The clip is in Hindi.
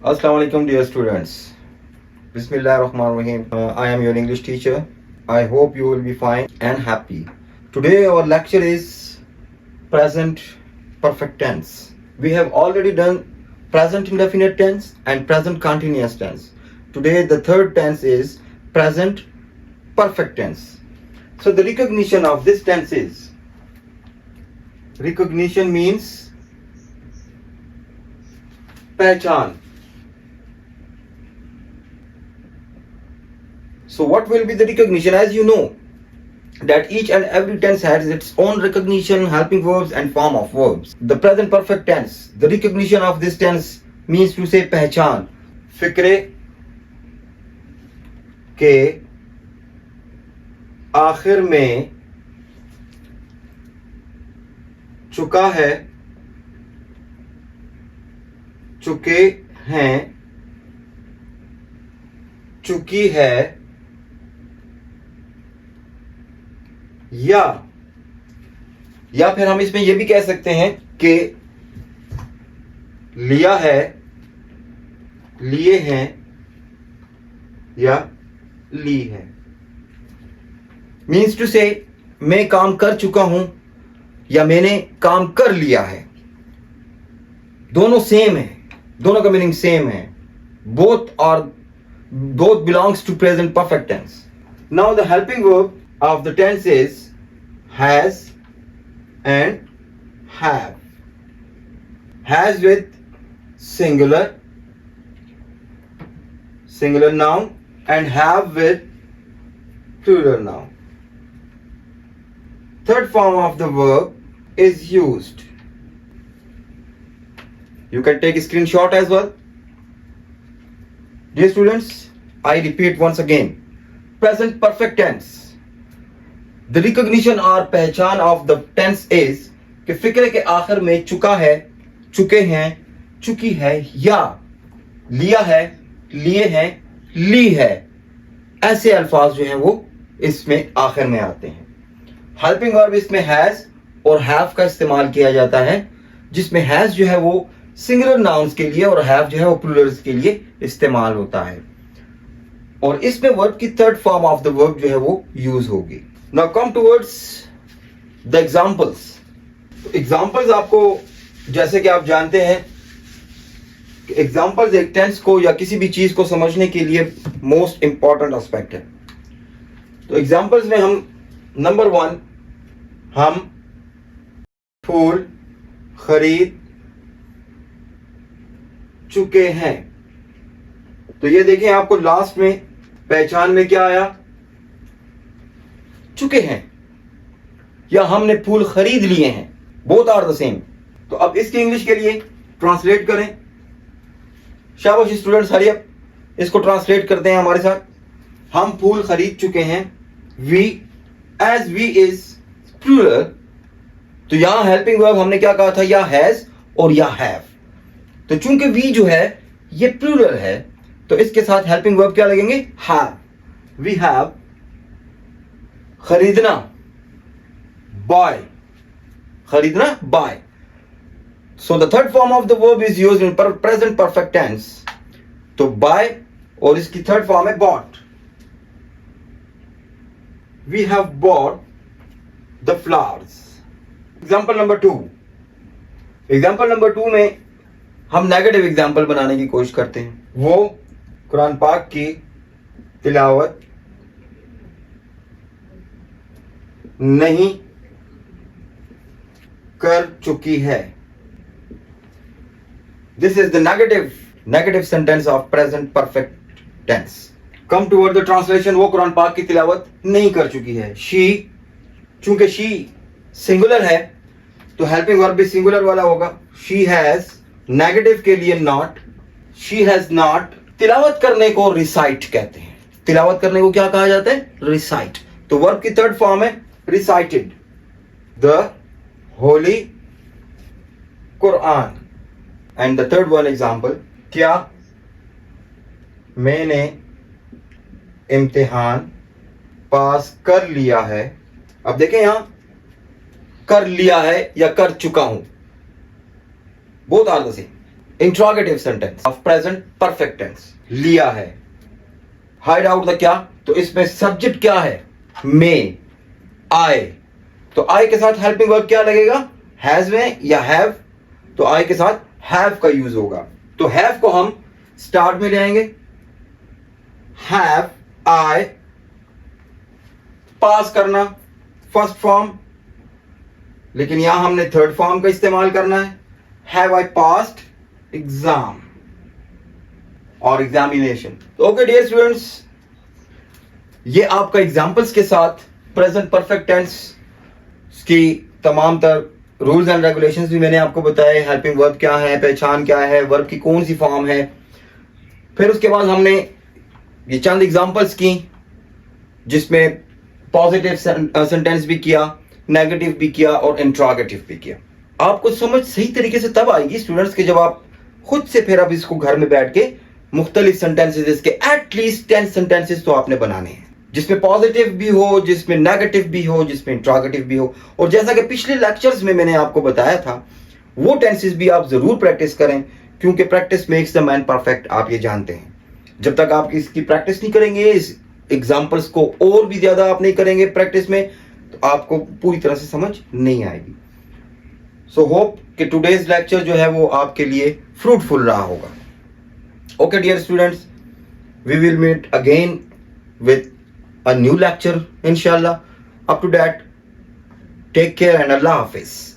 Assalamu alaikum dear students. Bismillahirrahmanirrahim. I am your English teacher. I hope you will be fine and happy. Today our lecture is present perfect tense. We have already done present indefinite tense and present continuous tense. Today the third tense is present perfect tense. So the recognition of this tense is, recognition means पहचान. So what will be the recognition? As you know that each and every tense has its own recognition, helping verbs and form of verbs. The present perfect tense, the recognition of this tense means to say पहचान. फिक्रे के आखिर में चुका है, चुके हैं, चुकी है, या फिर हम इसमें यह भी कह सकते हैं कि लिया है, लिए हैं या ली है. मीन्स टू से मैं काम कर चुका हूं या मैंने काम कर लिया है. दोनों सेम है, दोनों का मीनिंग सेम है. Both belongs to present perfect tense. Now the helping verb of the tense is has and have. Has with singular noun and have with plural noun. Third form of the verb is used. You can take a screenshot as well. Dear students, I repeat once again. Present perfect tense. The recognition or पहचान of the tense is कि फिक्र के आखिर में चुका है, चुके हैं, चुकी है, या लिया है, लिए हैं, ली है. ऐसे अल्फाज जो हैं वो इसमें आखिर में आते हैं. हेल्पिंग वर्ब इसमें हैज और हैव का इस्तेमाल किया जाता है, जिसमें हैज जो है वो सिंगुलर नाउन्स के लिए और हैव जो है वो प्लूरल्स के लिए इस्तेमाल होता है. और इसमें वर्ब की third form of the verb जो है वो यूज होगी. Now come towards the examples. Examples आपको, जैसे कि आप जानते हैं, examples एक टेंस को या किसी भी चीज को समझने के लिए मोस्ट इंपॉर्टेंट एस्पेक्ट है. तो एग्जाम्पल्स में हम नंबर 1, हम फूल खरीद चुके हैं. तो ये देखें, आपको लास्ट में पहचान में क्या आया? चुके हैं, या हमने फूल खरीद लिए हैं. Both are the same. तो अब इसकी इंग्लिश के लिए ट्रांसलेट करें. शाबाश स्टूडेंट्स, हरी अप, इसको ट्रांसलेट करते हैं हमारे साथ. हम फूल खरीद चुके हैं. We, as we is plural, तो यहां हेल्पिंग वर्ब हमने क्या कहा था? या हैज और या हैव. तो चूंकि वी जो है ये प्लूरल है, तो इसके साथ हेल्पिंग वर्ब क्या लगेंगे? हैव. वी हैव खरीदना, बाय. खरीदना, buy. So the third form of the verb is used in present perfect tense. तो बाय और इसकी थर्ड फॉर्म है bought. We have bought the flowers. Example number 2. Example number 2 में हम नेगेटिव एग्जाम्पल बनाने की कोशिश करते हैं. वो कुरान पाक की तिलावत नहीं कर चुकी है. This is the negative sentence of present perfect tense. Come toward the translation. वो कुरान पाक की तिलावत नहीं कर चुकी है. शी, चूंकि शी सिंगुलर है तो हेल्पिंग वर्ब भी सिंगुलर वाला होगा. शी हैज, नेगेटिव के लिए नॉट. She has not. तिलावत करने को रिसाइट कहते हैं. तिलावत करने को क्या कहा जाता है? रिसाइट. तो वर्ब की थर्ड फॉर्म है recited the holy Quran. And the third one example, क्या मैंने इम्तिहान पास कर लिया है. अब देखें यहां कर लिया है या कर चुका हूं, both are the same. Interrogative sentence of present perfect tense लिया है। हाइड आउट द क्या, तो इसमें सब्जेक्ट क्या है, मे, आई, तो आई के साथ हेल्पिंग वर्ब क्या लगेगा, हैज में या हैव, तो आई के साथ हैव का यूज होगा। तो हैव को हम स्टार्ट में ले आएंगे, हैव आई, पास करना फर्स्ट फॉर्म, लेकिन यहां हमने थर्ड फॉर्म का इस्तेमाल करना है, हैव आई पास्ड एग्जाम और एग्जामिनेशन। ओके डियर स्टूडेंट्स, ये आपका एग्जाम्पल्स के साथ प्रेजेंट परफेक्ट टेंस की तमाम तर रूल्स एंड रेगुलेशंस भी मैंने आपको बताए, हेल्पिंग वर्ब क्या है, पहचान क्या है, वर्ब की कौन सी फॉर्म है। फिर उसके बाद हमने ये चंद एग्जांपल्स की जिसमें पॉजिटिव सेंटेंस भी किया, नेगेटिव भी किया और इंट्रोगेटिव भी किया। आपको समझ सही तरीके से तब आएगी स्टूडेंट्स के जब आप खुद से फिर अब इसको घर में बैठ के मुख्तलिफ सेंटेंसेस, इसके एटलीस्ट 10 सेंटेंसेस तो आपने बनाने हैं जिसमें पॉजिटिव भी हो, जिसमें नेगेटिव भी हो, जिसमें इंट्रोगेटिव भी हो। और जैसा कि पिछले लेक्चर्स में मैंने आपको बताया था, वो टेंसेस भी आप जरूर प्रैक्टिस करें, क्योंकि practice makes the man perfect, आप ये जानते हैं। जब तक आप इसकी प्रैक्टिस नहीं करेंगे, इस एग्जाम्पल्स को और भी ज्यादा आप नहीं करेंगे प्रैक्टिस में, तो आपको पूरी तरह से समझ नहीं आएगी। सो होप कि टुडेज लेक्चर जो है वो आपके लिए फ्रूटफुल रहा होगा। Okay dear students, we will meet again with a new lecture inshallah. Up to that, take care and Allah Hafiz.